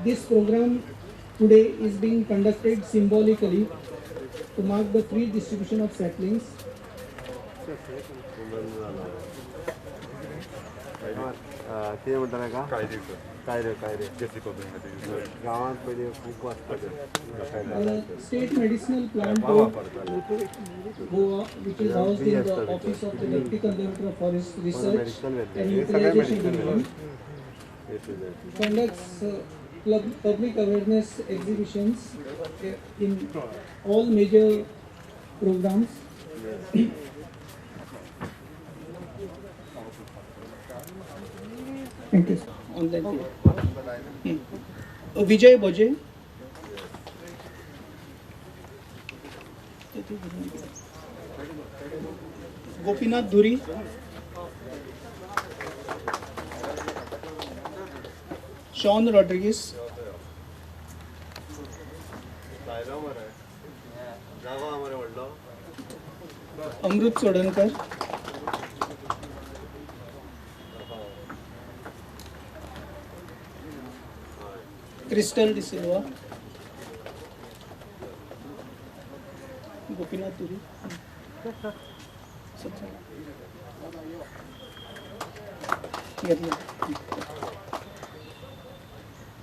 This program today is being conducted symbolically to mark the free distribution of saplings. ते म्हणताना का काय रे गावात पहिले खूप The state medicinal plant board, Goa, which is housed in the office of the Deputy Conservator of Forest Research and Utilization Division, conducts public awareness exhibitions in all major programs. Thank you. Online. Vijay Boje. Gopinath Dhuri. Sean Rodriguez. Amrut Sodankar. Crystal De Silva. Gopinath Dhuri.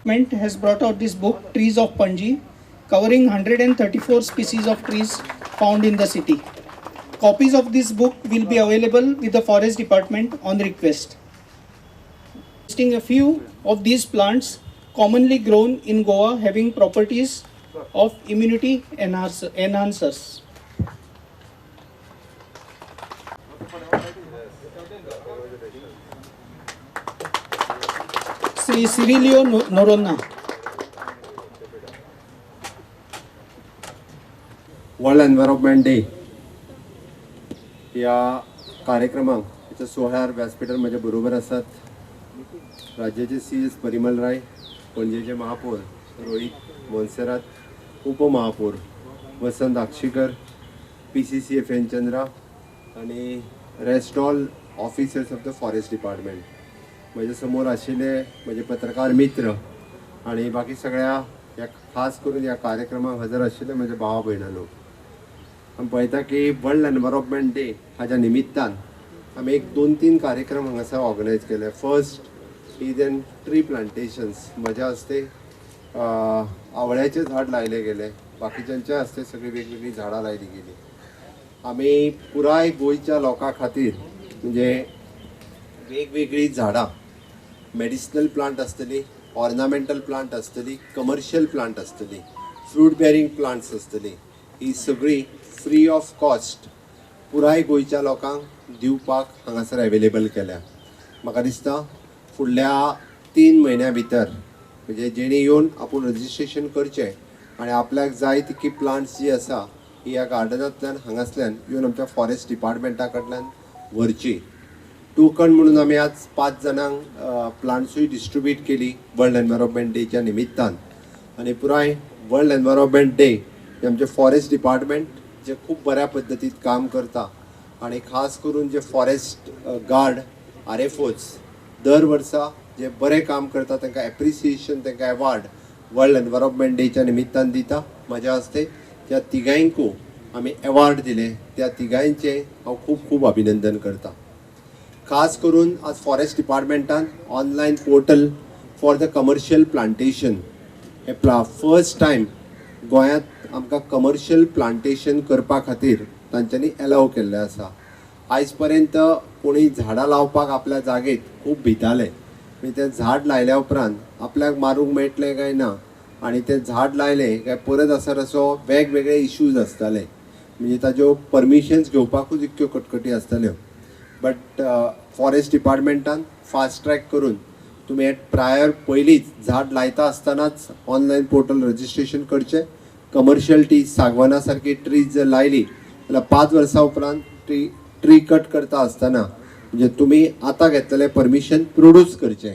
Government has brought out this book, Trees of Panji, covering 134 species of trees found in the city. Copies of this book will be available with the Forest Department on request. Listing a few of these plants commonly grown in Goa having properties of immunity enhancers. Sri Cirilio Noronna. World environment day या कार्यक्रमाक त्याच्या सोहळ्यार व्यासपीठार म्हजे बरोबर आसात राज्याचे CS Parimal Rai, पणजेचे महापौर रोहित मोन्सेरात, उपमहापौर वसंत आक्षीकर, PCC फेनचंद्रा आणि rest all officers of the forest department. म्हजे समोर आशिल्ले म्हजे पत्रकार मित्र आणि बाकी सगळ्या या खास करून या कार्यक्रमाक हजर आशिल्ले म्हजे भावा भयणानो, आमी पळयता की वर्ल्ड एन्व्हायरमेंट डे हाच्या निमित्तान आमी एक 2-3 कार्यक्रम हांगासर ऑर्गनायज केले. First is an tree plantations, म्हज्या हस्ते आवळ्याचे झाड लायले गेले, बाकीच्यांच्या हस्ते सगळी वेगवेगळी झाडां लायली गेली. आमी पुराय गोंयच्या लोकां खातीर म्हणजे वेगवेगळी झाडां, मेडिसिनल प्लांट आसतली, ऑर्नामेंटल प्लांट आसतली, कमर्शियल प्लांट आसतली, फ्रूट बेरिंग प्लांट्स आसतली, ही सगळी फ्री ऑफ कॉस्ट पुराय गोंयच्या लोकांक दिवपाक हांगासर अवेलेबल केल्या. म्हाका दिसता फुडल्या 3 म्हयन्यां भितर म्हणजे जेणी येवन आपूण रजिस्ट्रेशन करचें आनी आपल्याक जाय तितकी प्लांट्स जी आसा ही ह्या गार्डनांतल्यान हांगासल्यान येवन आमच्या फॉरेस्ट डिपार्टमेंटा कडल्यान व्हरची. टोकन म्हणून आमी आज 5 जाणांक प्लांट्सूय डिस्ट्रिब्यूट केली वर्ल्ड एन्व्हायरमेंट डेच्या निमित्तान. आनी पुराय वर्ल्ड एन्व्हायरमेंट डे हे आमचे फॉरेस्ट डिपार्टमेंट जे खूब बऱ्या पद्दतीत काम करता आनी खास करून जे फॉरेस्ट गार्ड RFOs दर वर्सा जे बरें काम करता तांकां एप्रिसिएशन, तांकां अवॉर्ड वर्ल्ड एन्व्हायरमेंट डेच्या निमित्तान दिता. म्हज्या हस्ते त्या तिगांयकू आमी अवॉर्ड दिले, त्या तिगांयचे हांव खूब खूब अभिनंदन करता. खास करून आज फॉरेस्ट डिपार्टमेंटान online portal for the commercial plantation हे फर्स्ट टायम गोंयांत आमकां कमर्शियल प्लांटेशन करपा खातीर तांच्यांनी अलाव केल्लें आसा. आयज पर्यंत कोणी झाडां लावपाक आपल्या जागेत खूब भिताले, म्हणजे तें झाड लायल्या उपरांत आपल्याक मारूंक मेळटलें काय ना आनी तें झाड लायलें काय परत असो वेगवेगळे इश्यूज आसताले, म्हणजे ताज्यो परमिशन्स घेवपाकूच इतक्यो कटकटी आसताल्यो. बट फॉरेस्ट डिपार्टमेंटान फास्ट ट्रॅक करून तुमी प्रायर पयलींच झाड लायता आसतनाच ऑनलायन पोर्टल रजिस्ट्रेशन करचें. कमर्शियल सागवाना सारकी ट्रीज जर लायली जाल्यार 5 वर्सां उपरांत ट्री कट करता आसतना म्हणजे तुमी आतां घेतलेलें परमिशन प्रोड्यूस करचें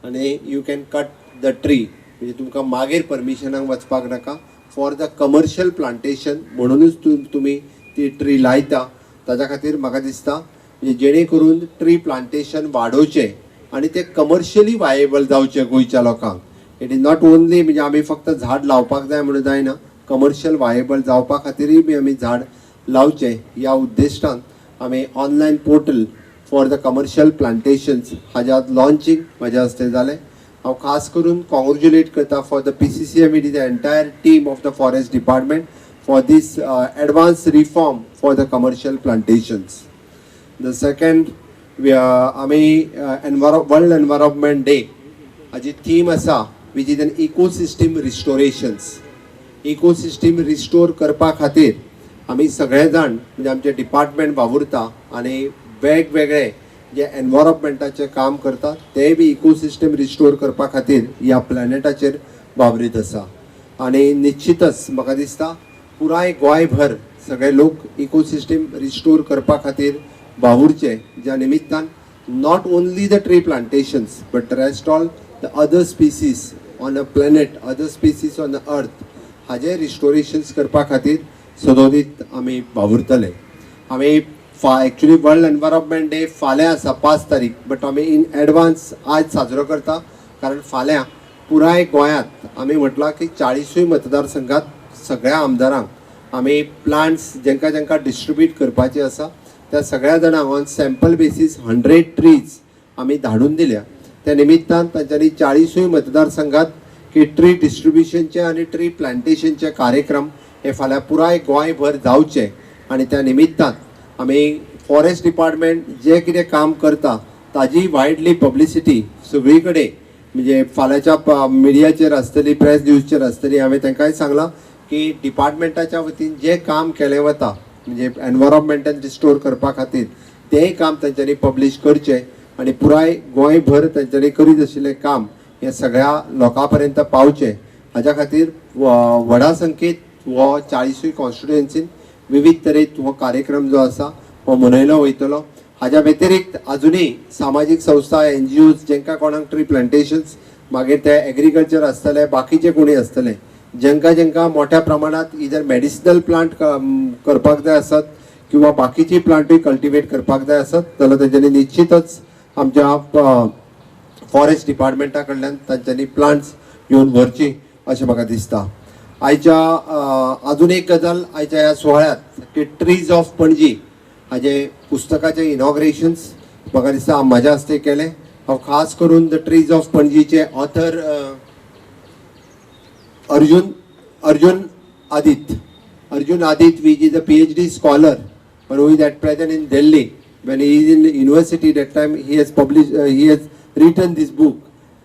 आनी you can cut the tree, म्हणजे तुमकां मागीर परमिशनाक वचपाक नाका. फॉर द कमर्शियल प्लांटेशन म्हणूनच तुमी ती ट्री लायता ताच्या खातीर म्हाका दिसता म्हणजे जेणे करून ट्री प्लांटेशन वाडोवचें आनी ते कमर्शियली वायेबल जावचे गोंयच्या लोकांक. इट इज नॉट ओन्ली म्हणजे आमी फक्त झाड लावपाक जाय म्हणून जायना, कमर्शियल वायेबल जावपा खातीरय बी आमी झाड लावचे ह्या उद्देशान आमी online portal for the commercial plantations हाज्या लॉन्चिंग म्हाज्या हस्ते जालें. हांव खास करून कॉंग्रेच्युलेट करता for the PCCM, it is the entire team of the forest department for this advance reform for the commercial plantations. The second आमी वर्ल्ड एनवायरमेंट डे हाची थीम आसा which is an ecosystem restorations. Ecosystem restore करपा खातीर आमी सगळे जाण म्हणजे आमचे डिपार्टमेंट वावुरता आनी वेगवेगळे जे एनवायरमेंटाचें काम करता ते बी इकोसिस्टम रिस्टोर करपा खातीर ह्या प्लॅनेटाचेर वावरीत आसा. आनी निश्चितच म्हाका दिसता पुराय गोंयभर सगळे लोक इकोसिस्टम रिस्टोर करपा खातीर वावुरचे, ज्या निमित्तान not only the tree plantations but rest all the other species on a planet, other species on the earth हाजे रिस्टोरेशन्स करपा खातीर सदोदीत आमी वावुरतले. आमी एक्चुअली वर्ल्ड एनवायरमेंट डे फाल्यां आसा 5 तारीख, बट आमी इन एडवान्स आज साजरो करता कारण फाल्यां पुराय गोंयांत आमी म्हटलां की 40 मतदारसंघात सगळ्या आमदारांक आमी प्लांट्स जेंका जेंका डिस्ट्रिब्यूट करपाचे आसा त्या सगळ्या जाणांक ऑन सॅम्पल बेसीस 100 ट्रीज आमी धाडून दिल्या. त्या निमित्तान तांच्यांनी 40 मतदारसंघात की ट्री डिस्ट्रिब्युशनचे आनी ट्री प्लांटेशनचे कार्यक्रम हे फाल्यां पुराय गोंयभर जावचे. आनी त्या निमित्तान आमी फॉरेस्ट डिपार्टमेंट जे कितें काम करता ताजी वायडली पब्लिसिटी सगळी कडेन म्हणजे फाल्यांच्या मिडियाचेर आसतली, प्रेस न्यूजचेर आसतली. हांवें तांकांय सांगलां की डिपार्टमेंटाच्या वतीन जे काम केलें वता म्हणजे एनवायरमेंटान रिस्टोर करपा खातीर तेंय काम तांच्यांनी पब्लीश करचें आनी पुराय गोंयभर तांच्यांनी करीत आशिल्लें काम हे सगळ्या लोकां पर्यंत पावचें. हाज्या खातीर व्हडा संख्येत हो 40 कॉन्स्टिट्युएन्सीन विविध तरेन हो कार्यक्रम जो आसा हो मनयलो वयतलो. हाज्या व्यतिरिक्त अजुनूय सामाजीक संस्था, NGOज जेंका कोणाक ट्री प्लांटेशन्स मागीर ते एग्रीकल्चर आसतले, बाकीचे कोणी आसतले जेंका जेंका मोठ्या प्रमाणात इधर मेडिसिनल प्लांट करपाक जाय आसत किंवा बाकीची प्लांटूय कल्टिवेट करपाक जाय आसत जाल्यार तेंच्यांनी निश्चितच आमच्या फॉरेस्ट डिपार्टमेंटा कडल्यान तांच्यांनी प्लांट्स घेवन व्हरची अशें म्हाका दिसता. आयच्या अजून एक गजाल आयच्या ह्या सुवाळ्यात की ट्रीज ऑफ पणजी हाजे पुस्तकाचे इनॉग्रेशन्स म्हाका दिसता म्हाज्या हस्ते केलें. हांव खास करून द ट्रीज ऑफ पणजीचे author Arjun Aditya which is a PhD scholar but who is at present in Delhi. When he is in the university that time he has written this book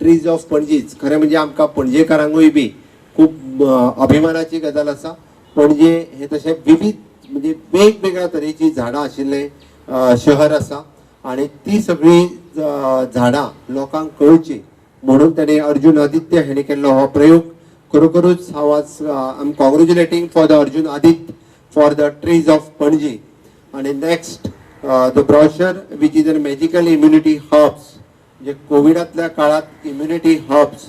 Trees of Panji. खरें म्हणजे आमकां पणजेकारांकूय बी खूब अभिमानाची गजाल आसा. पणजे हे तशें विविध म्हणजे वेगवेगळ्या तरेची झाडां आशिल्लें शहर आसा आनी ती सगळीं झाडां लोकांक कळची म्हणून ताणें अर्जुन आदित्य हाणें केल्लो हो प्रयोग. खरोखरूच हांव आज I am congratulating for the Arjun Aditya for the trees of Panaji. आनी next the brochure which is an magical immunity herbs म्हणजे कोविडांतल्या काळात इम्युनिटी हर्ब्स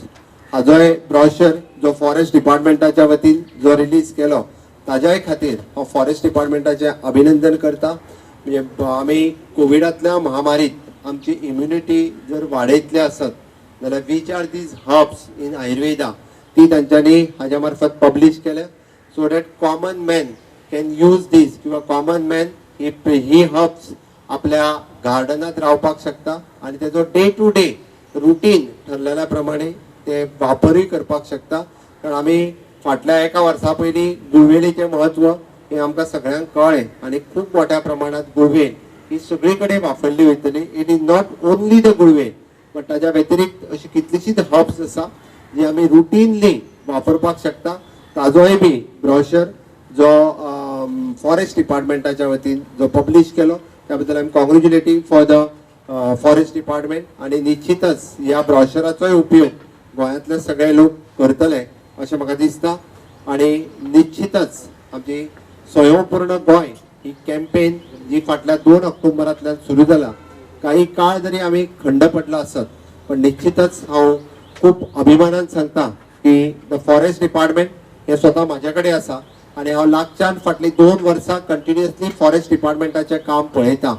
हाजोय ब्रॉशर जो फॉरेस्ट डिपार्टमेंटाच्या वतीन जो रिलीज केलो ताज्याय खातीर हांव फॉरेस्ट डिपार्टमेंटाचें अभिनंदन करता. म्हणजे आमी कोविडांतल्या महामारीत आमची इम्युनिटी जर वाडयतले आसत जाल्यार which are these herbs in Ayurveda ती तांच्यांनी हाज्या मार्फत पब्लीश केल्या so that common man can use this किंवा कॉमन मॅन ही हर्ब्स आपल्या गार्डनात रावपाक शकता आनी तेजो डे टू डे रुटीन ठरलेल्या प्रमाणे ते वापरूय करपाक शकता. कारण आमी फाटल्या एका वर्सा पयलीं गुळवेलीचें म्हत्व हें आमकां सगळ्यांक कळ्ळें आनी खूब मोठ्या प्रमाणात गुळवेल ही सगळी कडेन वापरली वयतली. It is not only the gulvel but ताज्या व्यतिरिक्त अशी कितलीशीच हर्ब्स आसा जी आमी रुटीनली वापरपाक शकता. ताजोय बी ब्रॉशर जो फॉरेस्ट डिपार्टमेंटाच्या वतीन जो पब्लीश केलो त्या बद्दल I am congratulating for the forest department. आनी निश्चितच ह्या ब्रॉशराचोय उपयोग गोंयांतले सगळे लोक करतले अशें म्हाका दिसता. आनी निश्चितच आमची स्वयंपूर्ण गोंय ही कॅम्पेन जी फाटल्या 2 ऑक्टोबरांतल्यान सुरू जाला. काही काळ जरी आमी खंड पडला आसत पण निश्चितच हांव खूब अभिमानान सांगता की द फॉरेस्ट डिपार्टमेंट हे स्वता म्हाजे कडेन आसा आणि हांव लागच्यान फाटली 2 वर्सां कंटिन्युअसली फॉरेस्ट डिपार्टमेंटाचें काम पळयता.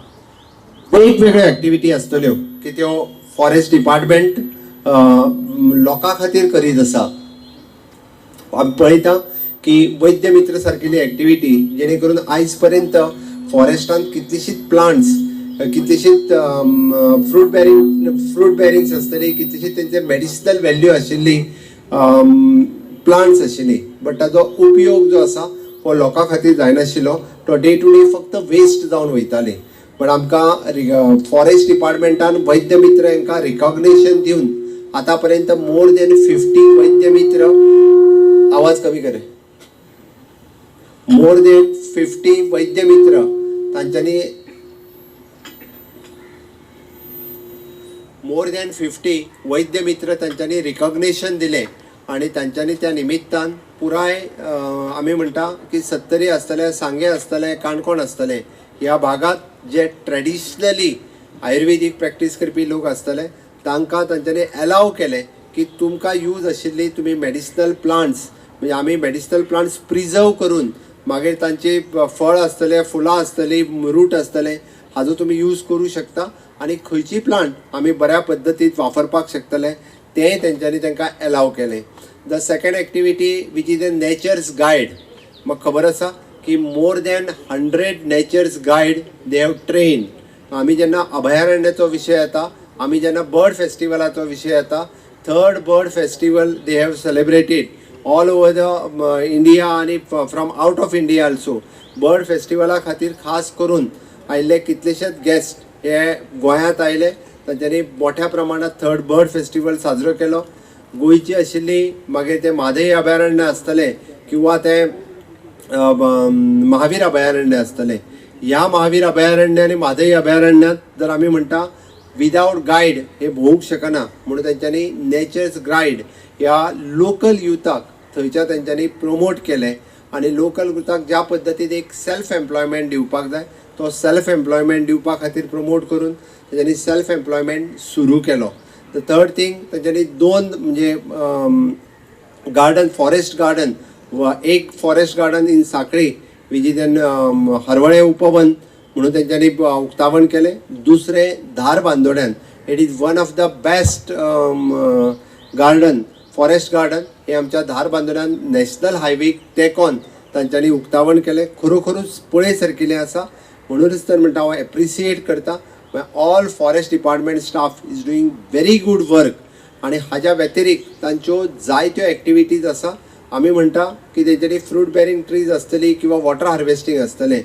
वेगवेगळ्यो एक्टिविटी आसतल्यो की त्यो फॉरेस्ट डिपार्टमेंट लोकां खातीर करीत आसा. आमी पळयता की वैद्य मित्र सारकिल्ली एक्टिविटी जेणे करून आयज पर्यंत फॉरेस्टांत कितलीशीच प्लांट्स, कितलीशीच फ्रूट बेरिंग्स आसतली, कितलीशीच तेंचे मेडिसिनल व्हॅल्यू आशिल्ली प्लांट्स आशिल्ली, बट ताजो उपयोग जो आसा हो लोकां खातीर जायनाशिल्लो. तो डे टू डे फक्त वेस्ट जावन वयताले. पण आमकां फॉरेस्ट डिपार्टमेंटान वैद्य मित्र हांकां रिकॉग्निशन दिवन आतां पर्यंत मोर देन 50 वैद्य मित्र, आवाज कमी करे, मोर देन 50 वैद्य मित्र तांच्यांनी मोर देन 50 वैद्य मित्र तांच्यांनी रिकॉग्निशन दिले. आणि तांच्यांनी त्या निमित्तान पुराय आमी म्हणटा की सत्तरी आसतले, सांगे आसतले, काणकोण आसतले, ह्या भागात जे ट्रेडिशनली आयुर्वेदीक प्रॅक्टीस करपी लोक आसतले तांकां तांच्यांनी अलाव केले की तुमकां यूज आशिल्ली तुमी मेडिसिनल प्लांट्स, म्हणजे आमी मेडिसिनल प्लांट्स प्रिजर्व करून मागीर तांची फळ आसतले, फुलां आसतली, रूट आसतले, हाजो तुमी यूज करू शकता. आणि खंयची प्लांट आमी बऱ्या पद्दतीन वापरपाक शकतले तेंय तेंच्यांनी तांकां अलाव केलें. The second activity which is a nature's guide. म्हाका खबर आसा की more than 100 nature's guide they have train. आमी जेन्ना अभयारण्याचो विशय येता, आमी जेन्ना बर्ड फेस्टिवलाचो विशय येता, 3rd bird festival they have celebrated all over the India आणि from out of India also. Bird फेस्टिवला खातीर खास करून आयिल्ले कितलेशेच गेस्ट हे गोंयांत आयले. तांच्यांनी मोठ्या प्रमाणात 3rd बर्ड फेस्टिवल साजरो केलो. गोंयची आशिल्ली मागीर ते म्हादय अभयारण्य आसतले किंवा ते महावीर अभयारण्य आसतले. ह्या महावीर अभयारण्य आणि म्हादय अभयारण्यात जर आमी म्हणटा विदाउट गायड हे भोवूंक शकना, म्हणून तांच्यांनी नेचर्स गायड ह्या लोकल युथाक थंयच्या तांच्यांनी प्रमोट केले. आणि लोकल युथाक ज्या पद्दतीन एक सेल्फ एम्प्लॉयमेंट दिवपाक जाय तो सेल्फ एम्प्लॉयमेंट दिवपा खातीर प्रमोट करून तांच्यांनी सेल्फ एम्प्लॉयमेंट सुरू केलो. द थर्ड थिंग तांच्यांनी 2 म्हणजे गार्डन, फॉरेस्ट गार्डन, एक forest garden in Sankhali which is in Harvalem उपवन म्हणून तांच्यांनी उक्तावण केले. दुसरे धार बांदोड्यान, it is one of the best garden, forest garden हे आमच्या धार बांदोड्यान नॅशनल हायवेक तेंकोन तांच्यांनी उक्तावण केले. खरोखरूच पळय सारकिलें आसा. म्हणूनच तर म्हणटा हांव एप्रिसिएट करता. All forest department staff is doing very good work. आणि हाज्या व्यतिरिक्त तांच्यो जायत्यो एक्टिविटीज आसा. आमी म्हणटा की तेंच्यांनी फ्रूट बेरिंग ट्रीज आसतली किंवा वॉटर हार्वेस्टिंग आसतलें,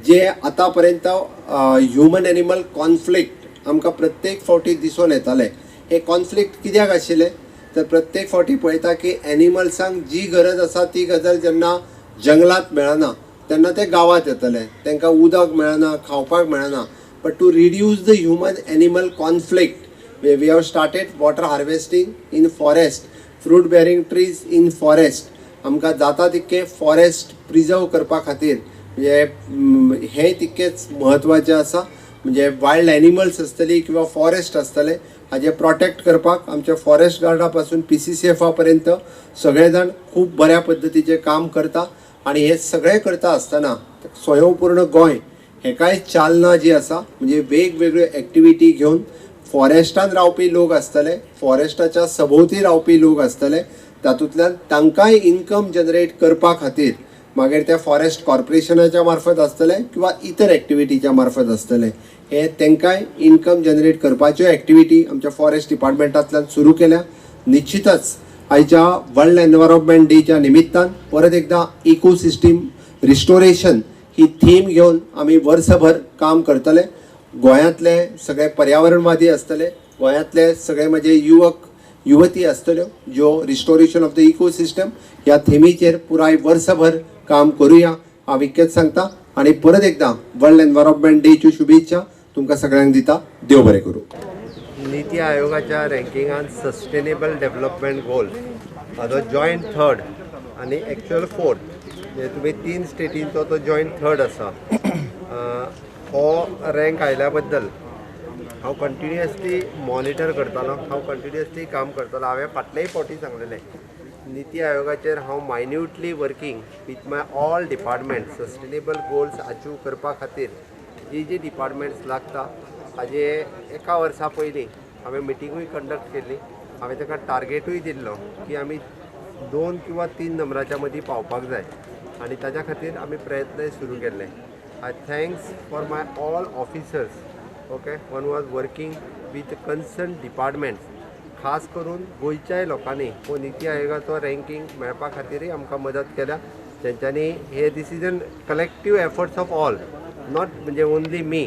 जे आतां पर्यंत ह्युमन एनिमल कॉन्फ्लिक्ट आमकां प्रत्येक फावटी दिसून येतालें. हे कॉन्फ्लिक्ट कित्याक आशिल्लें तर प्रत्येक फावटी पळयता की एनिमल्सांक जी गरज आसा ती गजाल जेन्ना जंगलात मेळना तेन्ना ते गांवांत येतले, तांकां उदक मेळना, खावपाक मेळना. But to reduce the human animal conflict we have started water harvesting in forest, fruit bearing trees in forest. आमकां जाता तितके फॉरेस्ट प्रिजर्व करपा खातीर म्हणजे हे तितकेच म्हत्वाचें आसा. म्हणजे वायल्ड एनिमल्स आसतली किंवा फॉरेस्ट आसतले हाजे प्रोटेक्ट करपाक आमच्या फॉरेस्ट गार्डा पासून PCCFा पर्यंत सगळे जाण खूब बऱ्या पद्दतीचें काम करता. आणि हे सगळें करता आसतना स्वयंपूर्ण गोंय हेकाय चालना जी आसा, म्हणजे वेगवेगळ्यो एक्टिविटी घेवन फॉरेस्टान रावपी लोक आसतले, फॉरेस्टाच्या सभोवती रावपी लोक आसतले, तातूंतल्यान तांकांय इन्कम जनरेट करपा खातीर मागीर ते फॉरेस्ट कॉर्पोरेशनाच्या मार्फत आसतले किंवा इतर एक्टिविटीच्या मार्फत आसतले, हे तांकांय इन्कम जनरेट करपाच्यो एक्टिविटी आमच्या फॉरेस्ट डिपार्टमेंटांतल्यान सुरू केल्या. निश्चितच आयच्या वर्ल्ड एनवायरमेंट डेच्या निमित्तान परत एकदा इकोसिस्टम रिस्टोरेशन ही थीम घेवन आमी वर्सभर काम करतले. गोंयांतले सगळे पर्यावरणवादी आसतले, गोंयांतले सगळे म्हजे युवक युवती आसतल्यो ज्यो रिस्टोरेशन ऑफ द इकोसिस्टम ह्या थीमीचेर पुराय वर्सभर काम करुया हांव इतकेंच सांगता. आणि परत एकदा वर्ल्ड एनवायरमेंट डेच्यो शुभेच्छा तुमकां सगळ्यांक दिता. देव बरें करूं. नीती आयोगाच्या रँकिंगान सस्टेनेबल डेव्हलपमेंट गोल हाजो जॉयंट 3rd आणि एक्चुअल 4th, म्हणजे तुमी 3 स्टेटींचो तो जॉयंट 3rd आसा. हो रँक आयल्या बद्दल हांव कंटिन्युअसली मॉनिटर करतालो, हांव कंटिन्युअसली काम करतालो. हांवें फाटलेय फावटी सांगलेलें नीती आयोगाचेर हांव minutely working with my all department sustainable goals achieve करपा खातीर जी डिपार्टमेंट्स लागता हाजे एका वर्सा पयलीं हांवें मिटिंगूय कंडक्ट केल्ली. हांवें ताका टार्गेटूय दिल्लो की आमी 2 किंवा 3 नंबराच्या मदीं पावपाक जाय आनी ताज्या खातीर आमी प्रयत्न सुरू केल्ले. I thanks for my all officers okay one was working with concern departments. खास करून गोंयच्याय लोकांनी हो नीती आयोगाचो रँकींग मेळपा खातीरय आमकां मदत केल्या. तेंच्यांनी हे this is an collective efforts of all, not म्हणजे ओन्ली मी,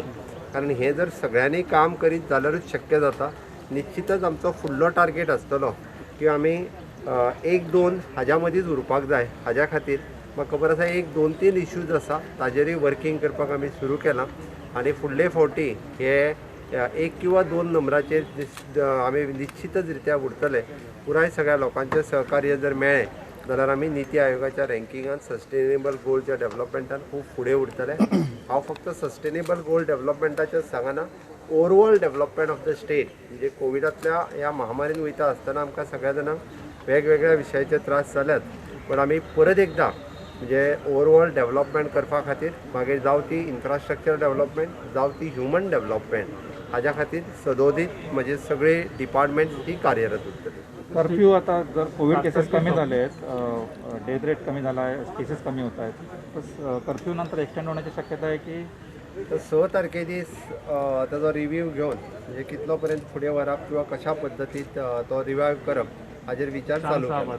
कारण हे जर सगळ्यांनी काम करीत जाल्यारूच शक्य जाता. निश्चितच आमचो फुडलो टार्गेट आसतलो की आमी 1-2 हाज्या मदींच उरपाक जाय. हाज्या खातीर म्हाका खबर आसा 1-2-3 इश्यूज आसा ताजेरूय वर्किंग करपाक आमी सुरू केलां आनी फुडले फावटी हे 1 किंवा 2 नंबराचेर आमी निश्चितच रित्या उरतले. पुराय सगळ्या लोकांचें सहकार्य जर मेळ्ळें जाल्यार आमी नीती आयोगाच्या रँकिंगान सस्टेनेबल गोलच्या डेव्हलपमेंटान खूब फुडें उरतले. हांव फक्त सस्टेनेबल गोल डेव्हलपमेंटाचें सांगना, overall development of the state म्हणजे कोविडांतल्या ह्या महामारीन वयता आसतना आमकां सगळ्या जाणांक वेगवेगळ्या विशयाचे त्रास जाल्यात, पण आमी परत एकदां म्हणजे ओवरऑल डेव्हलपमेंट करपा खातीर मागीर जावं ती इन्फ्रास्ट्रक्चर डेव्हलपमेंट जावं ती ह्युमन डेव्हलपमेंट हाज्या खातीर सदोदीत म्हणजे सगळे डिपार्टमेंट्स ही कार्यरत उरतली. कर्फ्यू आता जर कोविड केसेस कमी झाले आहेत, डेथ रेट कमी झाला आहे, केसेस कमी होत आहेत, तर कर्फ्यू नंतर एक्सटेंड होण्याची शक्यता आहे की 6 तारखे दीस ताजो रिव्ह्यू घेवन म्हणजे कितलो पर्यंत फुडें व्हरप किंवा कशा पद्दतीत तो रिवायव करप हाजेर विचार चालू केला.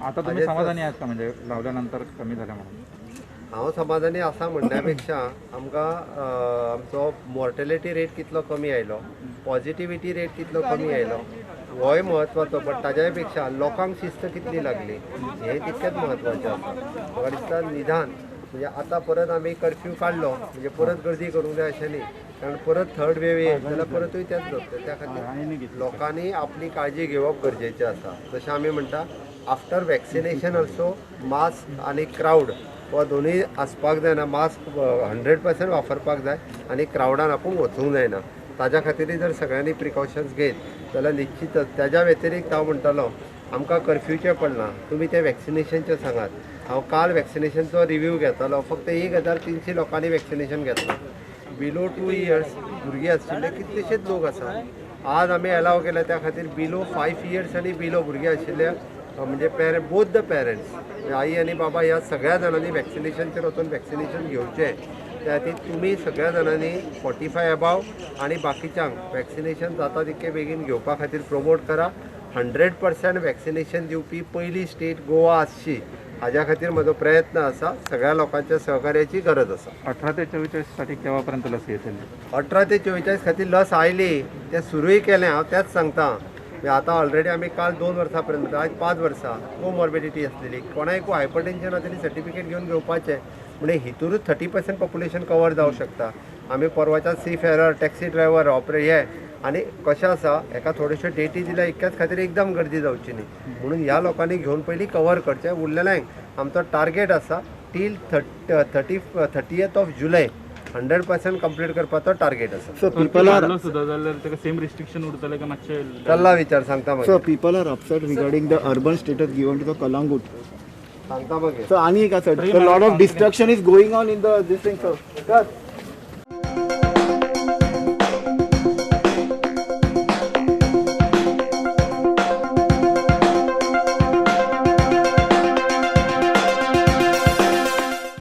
आता तुम्ही समाधानी आहात का म्हणजे लावल्यानंतर कमी झाल्या म्हणून? हांव समाधानी आसा म्हणण्यापेक्षा आमकां आमचो मॉर्टेलिटी रेट कितलो कमी आयलो, पॉझिटिव्हिटी रेट कितलो कमी आयलो होय म्हत्वाचो, बट ताज्याय पेक्षा लोकांक शिस्त कितली लागली हें तितकेंच म्हत्वाचें आसा. म्हाका दिसता निदान म्हणजे आतां परत आमी कर्फ्यू काडलो म्हणजे परत गर्दी करूंक जाय अशें न्ही, कारण परत थर्ड वेव येत जाल्यार परतूय तेच जातलें. त्या खातीर लोकांनी आपली काळजी घेवप गरजेचें आसा. जशें आमी म्हणटा आफ्टर वॅक्सिनेशन ऑल्सो मास्क आनी क्रावड हो दोनूय आसपाक जायना. मास्क 100% वापरपाक जाय आनी क्रावडान आपूण वचूंक जायना. ताज्या खातीरय जर सगळ्यांनी प्रिकॉशन्स घेत जाल्यार निश्चितच. त्याच्या व्यतिरिक्त हांव म्हणटालो आमकां कर्फ्यूचें पडना, तुमी तें वॅक्सिनेशनचें सांगात. हांव काल वॅक्सिनेशनचो रिव्ह्यू घेतालो, फक्त 1300 लोकांनी वॅक्सिनेशन घेतलां. बिलो 2 इयर्स भुरगीं आशिल्ले कितलेशेच लोक आसा. आज आमी अलाव केल्या त्या खातीर बिलो 5 इयर्स आनी बिलो भुरगीं आशिल्ले म्हणजे बोथ द पेरंट्स आई आनी बाबा ह्या सगळ्या जाणांनी वॅक्सिनेशनचेर वचून वॅक्सिनेशन घेवचें. त्या खातीर तुमी सगळ्या जाणांनी 45 अबाव आनी बाकीच्यांक वॅक्सिनेशन जाता तितके बेगीन घेवपा खातीर प्रमोट करा. 100% वॅक्सिनेशन दिवपी पयली स्टेट गोवा आसची हाज्या खातीर म्हजो प्रयत्न आसा. सगळ्या लोकांच्या सहकार्याची गरज आसा. 18 ते 44 साठी केव्हापर्यंत लस येतील? 18 ते 44 खातीर लस आयली, तें सुरूय केलें. हांव तेंच सांगता. आतां ऑलरेडी आमी काल 2 वर्सां पर्यंत आयज 5 वर्सां कोमॉर्बिडिटी आसलेली, कोणायकूय हायपरटेन्शन आसलेली सर्टिफिकेट घेवन घेवपाचें म्हणजे हितूरूच 30% पॉप्युलेशन कवर जावं शकता. आमी परवाच्या सी फेरर टॅक्सी ड्रायव्हर हे आनी कशें आसा एका थोड्योश्यो डेटी दिल्या इतक्याच खातीर एकदम गर्दी जावची न्ही म्हणून ह्या लोकांनी घेवन पयलीं कवर करचें. उरलेल्यांक आमचो टार्गेट आसा टील 30th ऑफ जुलय 100% कंप्लीट करपाचो टार्गेट आसा. So people are सुद्धा जाल्यार तेका सेम रिस्ट्रिक्शन उरतले का मातशे? चल्ला विचार सांगता मागीर. so people are upset regarding the urban status given to the Kalangut. सांगता मागीर. So आणि एक असं, so lot of destruction is going on in the this thing, sir.